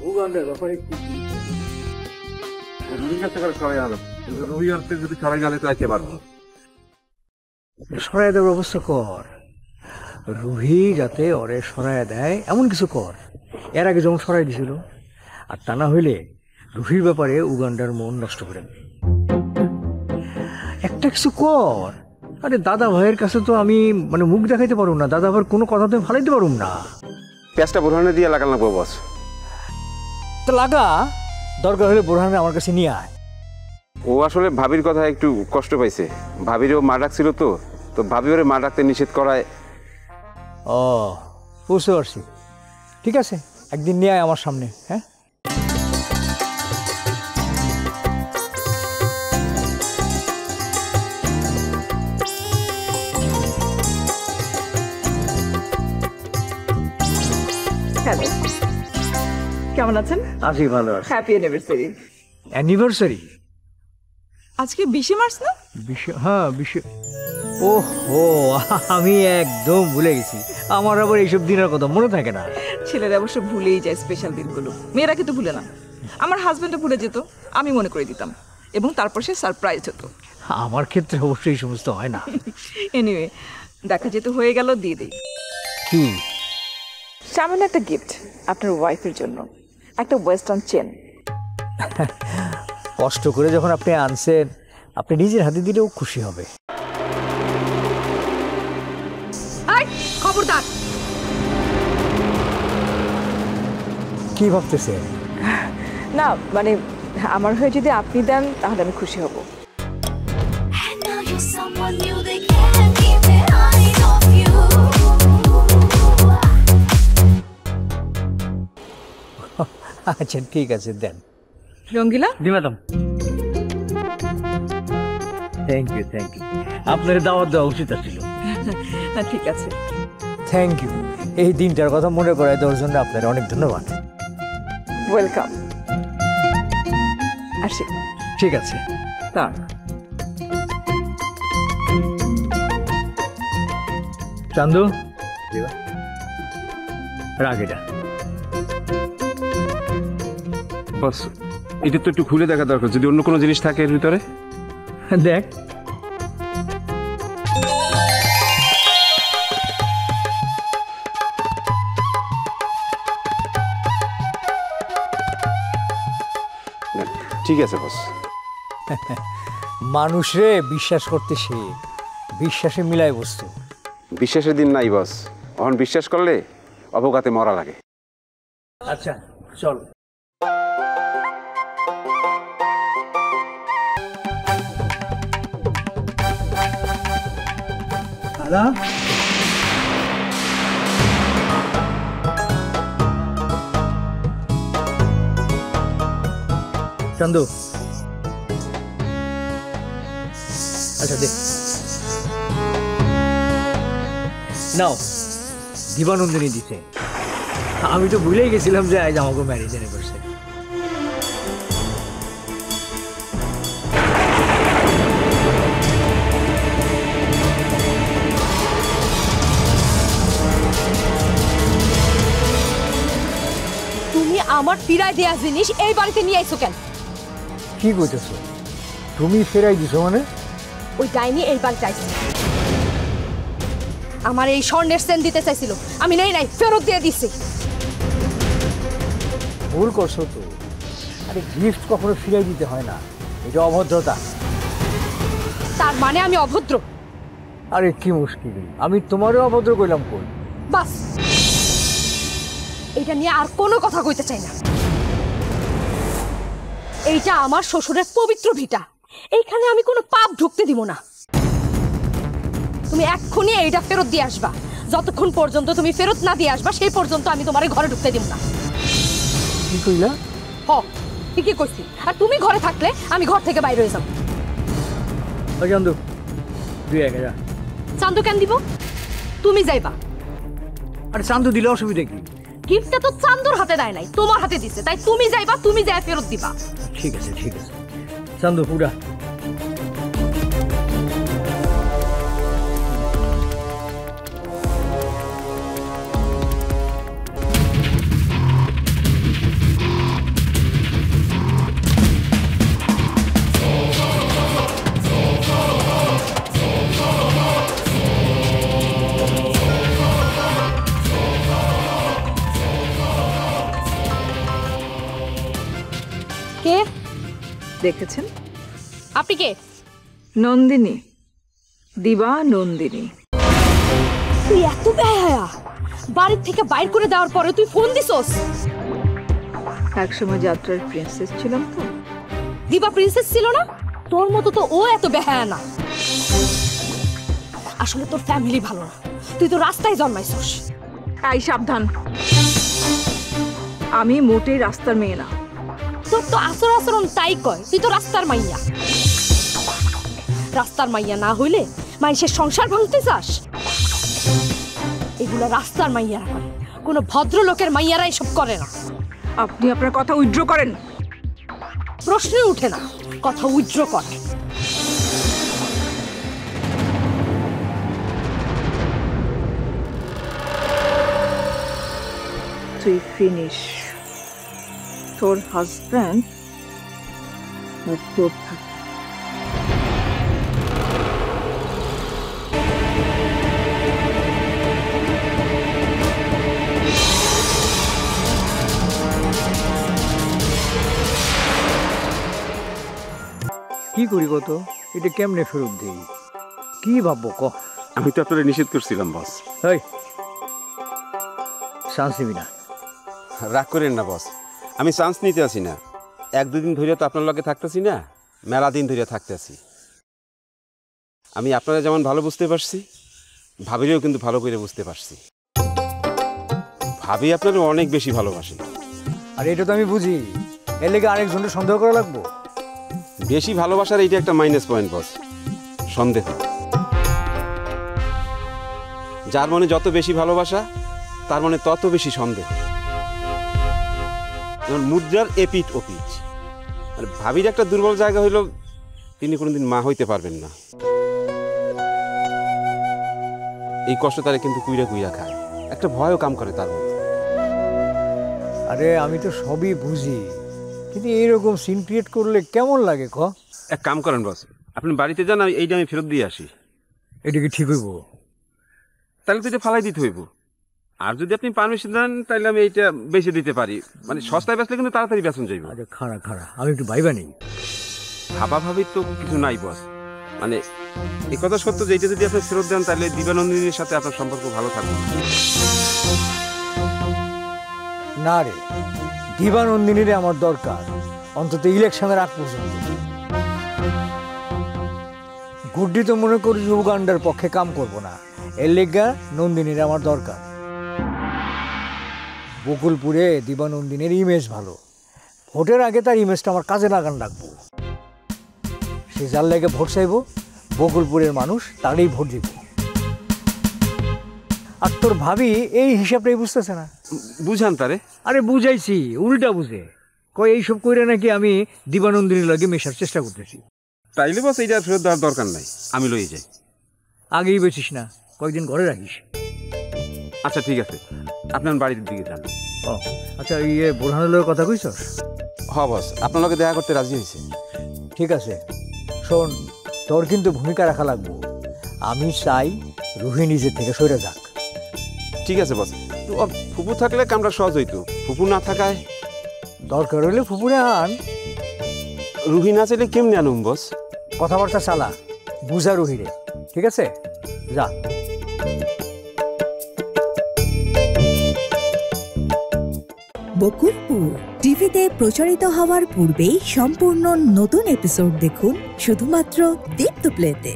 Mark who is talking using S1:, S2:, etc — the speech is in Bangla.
S1: উগান্ডার ব্যাপারে কি রুহির কাছে করে সরাই আলো, রুহি আনতে যদি সরাই গেলে তো আইতে পারবো।
S2: সরাই দেওয়ার ব্যবস্থা কর, রুহি যাতে ওরে সরাই দেয় এমন কিছু কর। এর আগে যেমন সরাই দিছিল, আর তা না হইলে রুহির ব্যাপারে উগান্ডার মন নষ্ট করে দেবে। একটা কিছু কর। আরে দাদা ভাইয়ের কাছে তো আমি মানে মুখ দেখাইতে পারুম না, দাদা ভাইয়ের কোনো কথাতে ফালাইতে পারুম না।
S1: পেঁয়াজটা বোরহানে দিয়ে লাগাল না বস।
S2: তো লাগা, দরকার হলে বোরহানে আমার কাছে নিয়ে আয়।
S1: ও আসলে ভাবির কথা একটু কষ্ট পাইছে, ভাবিরও মা ডাকছিল তো, তো ভাবি ওরে মা ডাকতে নিষেধ করায়।
S2: ও বুঝতে পারছি, ঠিক আছে, একদিন নিয়ে আয় আমার সামনে। হ্যাঁ
S3: হ্যালো, কেমন আছেন?
S2: আছি, ভালো আছি।
S3: Happy anniversary.
S2: অ্যানিভার্সারি?
S3: আজকে 20 মার্চ না?
S2: হ্যাঁ, ও হো, আমি একদম ভুলে গেছি। আমার আবার এইসব দিনের কথা মনে থাকে না।
S3: ছেলেরা অবশ্য ভুলেই যায় স্পেশাল দিনগুলো, মেয়েরা কিন্তু ভুলে না। আমার হাজবেন্ডও ভুলে যেত, আমি মনে করে দিতাম, এবং তারপর সে সারপ্রাইজ হতো।
S2: আমার ক্ষেত্রে অবশ্যই এই সমস্ত হয় না।
S3: এনিওয়ে, দেখা যেতে হয়ে গেল, দিয়ে দিই।
S2: কি?
S3: সামান্য একটা গিফট আপনার ওয়াইফের জন্য, একটা ওয়েস্টার্ন চেন।
S2: কষ্ট করে যখন আপনি আনছেন, আপনি নিজের হাতে দিলেও খুশি হবে।
S3: খবরদার!
S2: কি ভাবতেছেন?
S3: না মানে, আমার হয়ে যদি আপনি দেন তাহলে আমি খুশি হব।
S2: আচ্ছা ঠিক আছে, দেন।
S3: রঙ্গিলা
S2: দি madam, thank you, thank you. আপনার দাওয়াত দেওয়া উচিত ছিল।
S3: ঠিক আছে,
S2: থ্যাংক ইউ। এই দিনটার কথা মনে করায় দেওয়ার জন্য আপনার অনেক ধন্যবাদ।
S3: ওয়েলকাম। আসি।
S2: ঠিক আছে।
S3: তার
S2: চান্দু, রাগ এটা।
S1: বস, এটা তো একটু খুলে দেখা দরকার, যদি অন্য কোনো জিনিস থাকে এর ভিতরে।
S2: দেখ।
S1: ঠিক আছে বস।
S2: মানুষরে বিশ্বাস করতে শেখ, বিশ্বাসে মিলায় বস্তু।
S1: বিশ্বাসের দিন নাই বস, এখন বিশ্বাস করলে অবগাতে মরা লাগে।
S2: আচ্ছা চল। দাদা, চান্দু, আচ্ছা দেখ নাও, দিবানন্দিনী দিতে। আমি তো ভুলেই গেছিলাম যে আজ আমাকে ম্যারেজ অ্যানিভার্সারি।
S4: তুমি আমার ফিরাই দেয়া জিনিস এই বাড়িতে নিয়ে আইছো কেন?
S2: কি কইতেছো? তুমি ফেরাই দিছো মানে?
S4: ওই ডাইনি এই বাড়িতে আইছে, আমার এই স্বর্ণের সেন দিতে চাইছিল, আমি নেই নাই, ফেরত দিয়ে দিছি।
S2: ভুল করছো তো। আরে গিফট কখনো ফিরাই দিতে হয় না, এটা অভদ্রতা।
S4: তার মানে আমি অভদ্র?
S2: আরে কি মুশকিল, আমি তোমারও অভদ্র কইলাম কই?
S4: বাস, এটা নিয়ে আর কোনো কথা কইতে চাই না। এইটা আমার শ্বশুরের পবিত্র ভিটা, এইখানে আমি কোনো পাপ ঢুকতে দিব না। তুমি এক্ষুনি এইটা ফেরত দিয়ে আসবা। যতক্ষণ পর্যন্ত তুমি ফেরত না দিয়ে আসবা, সেই পর্যন্ত আমি তোমার ঘরে ঢুকতে দিব না।
S2: কি কইলা?
S4: হ, ঠিকই কইছি। আর তুমি ঘরে থাকলে আমি ঘর থেকে বাইরে হয়ে যাব।
S2: চান্দু, দুই এক যা।
S4: চান্দু কেন দিব? তুমি যাইবা।
S2: আরে চান্দু দিলে অসুবিধা কি?
S4: গিফটটা তো চান্দুর হাতে দেয় নাই, তোমার হাতে দিছে, তাই তুমি যাইবা, তুমি যাই ফেরত দিবা।
S2: ঠিক আছে ঠিক আছে, চান্দু পুরা।
S4: কে?
S3: দেখেছেন?
S4: আপনি কে?
S3: নন্দিনী, দিবা নন্দিনী।
S4: তুই এত বেহায়া, বাড়ির থেকে বাইর করে দেওয়ার পরে তুই ফোন দিছস?
S3: একসময় যাত্রার প্রিন্সেস ছিলাম তো।
S4: দিবা প্রিন্সেস ছিল না? তোর মতো তো ও এত বেহায়া না। আসলে তোর ফ্যামিলি ভালো না, তুই তো রাস্তায় জন্মাইছস।
S3: এই সাবধান, আমি মোটেই রাস্তার মেয়ে না।
S4: তোর তো আচরণ তাই কয়, তুই তো রাস্তার মাইয়া। রাস্তার মাইয়া না হইলে মানুষের সংসার ভাঙতে চাস? এগুলা রাস্তার মাইয়ারা করে, কোনো ভদ্রলোকের মাইয়ারা এসব করে না।
S3: আপনি আপনার কথা উইথড্র করেন।
S4: প্রশ্নই উঠে না কথা উইথড্র করে।
S3: তুই ফিনিশ। তোর হাজব্যান্ড
S2: কি করি কত, এটা কেমনে ফেরত দিই? কি ভাববো ক?
S1: আমি তো আপনারা নিষেধ করছিলাম বস।
S2: এই চান্স নিবি না।
S1: রাগ করেন না বস, আমি চান্স নিতে আসি না। 1-2 দিন ধরে তো আপনার লগে থাকতেছি না, মেলা দিন ধরে থাকতেছি। আমি আপনারা যেমন ভালো বুঝতে পারছি, ভাবিরেও কিন্তু ভালো করে বুঝতে পারছি। ভাবি আপনারা অনেক বেশি ভালোবাসেন।
S2: আর এটা তো আমি বুঝি, এর লেগে আরেকজনকে সন্দেহ করা লাগবো?
S1: বেশি ভালোবাসার এইটা একটা মাইনাস পয়েন্ট বস, সন্দেহ। যার মনে যত বেশি ভালোবাসা, তার মনে তত বেশি সন্দেহ। যেমন মুদ্রার এপিট ওপিট। মানে ভাবির একটা দুর্বল জায়গা হইল, তিনি কোনোদিন মা হইতে পারবেন না। এই কষ্ট তারা কিন্তু কুইরা কুইরা খায়, একটা ভয়ও কাম করে তার মধ্যে।
S2: আরে আমি তো সবই বুঝি, কিন্তু এইরকম সিন ক্রিয়েট করলে কেমন লাগে ক?
S1: এক কাম করেন বস, আপনি বাড়িতে যান, আমি এইটা আমি ফেরত দিয়ে আসি।
S2: এটা কি ঠিক হইব?
S1: তাহলে তো এটা ফালাই দিতে হইব। আর যদি আপনি পারমিশন দেন, তাহলে আমি এইটা বেচে দিতে পারি। মানে সস্তায় বেচলে কিন্তু তাড়াতাড়ি বেচন যাইব।
S2: আরে খাড়া খাড়া, আমি একটু ভাইবা নেই।
S1: ভাবা ভাবির তো কিছু নাই বস। মানে এই কথা সত্য যে এইটা যদি আপনি ফেরত দেন, তাহলে দিবানন্দিনীর সাথে আপনার সম্পর্ক ভালো থাকবে।
S2: না রে, দিবানন্দিনীরে আমার দরকার, অন্তত ইলেকশনের আগ পর্যন্ত। গুড্ডি তো মনে করি উগান্ডার পক্ষে কাম করব না, এর লেগা নন্দিনীর আমার দরকার। বকুলপুরে দিবানন্দিনীর ইমেজ ভালো, ভোটের আগে তার ইমেজটা আমার কাজে লাগান রাখবো। সে যার লেগে ভোট চাইব, বকুলপুরের মানুষ তারই ভোট দিব। আর তোর ভাবি এই হিসাবটাই বুঝতেছে না।
S1: বুঝান তারে।
S2: আরে বুঝাইছি, উল্টা বুঝে কয় এইসব কইরা নাকি আমি দিবানন্দিনীর লাগে মেশার চেষ্টা করতেছি।
S1: তাইলে বস এইটা ফেরত দেওয়ার দরকার নাই, আমি লইয়ে যাই।
S2: আগেই বেছিস না, কয়েকদিন ঘরে রাখিস।
S1: আচ্ছা ঠিক আছে, আপনার বাড়ির দিকে যান।
S2: ও আচ্ছা, বোরহানের লগে কথা কইছস?
S1: হ বস, আপনার লগে দেখা করতে রাজি হয়েছে।
S2: ঠিক আছে, শোন, তোর কিন্তু ভূমিকা রাখা লাগবো। আমি চাই রুহি নিজের থেকে সরে যাক।
S1: ঠিক আছে বস, তো ফুপু থাকলে কামটা সহজ হইতো, ফুপু না থাকায়।
S2: দরকার হলে ফুপুরে আন।
S1: রুহি না চাইলে কেমনি আনুম বস?
S2: কথাবার্তা চালা, বুঝা রুহিরে। ঠিক আছে, যা।
S5: বকুলপুর টিভিতে প্রচারিত হওয়ার পূর্বেই সম্পূর্ণ নতুন এপিসোড দেখুন শুধুমাত্র দীপ্ত প্লেতে।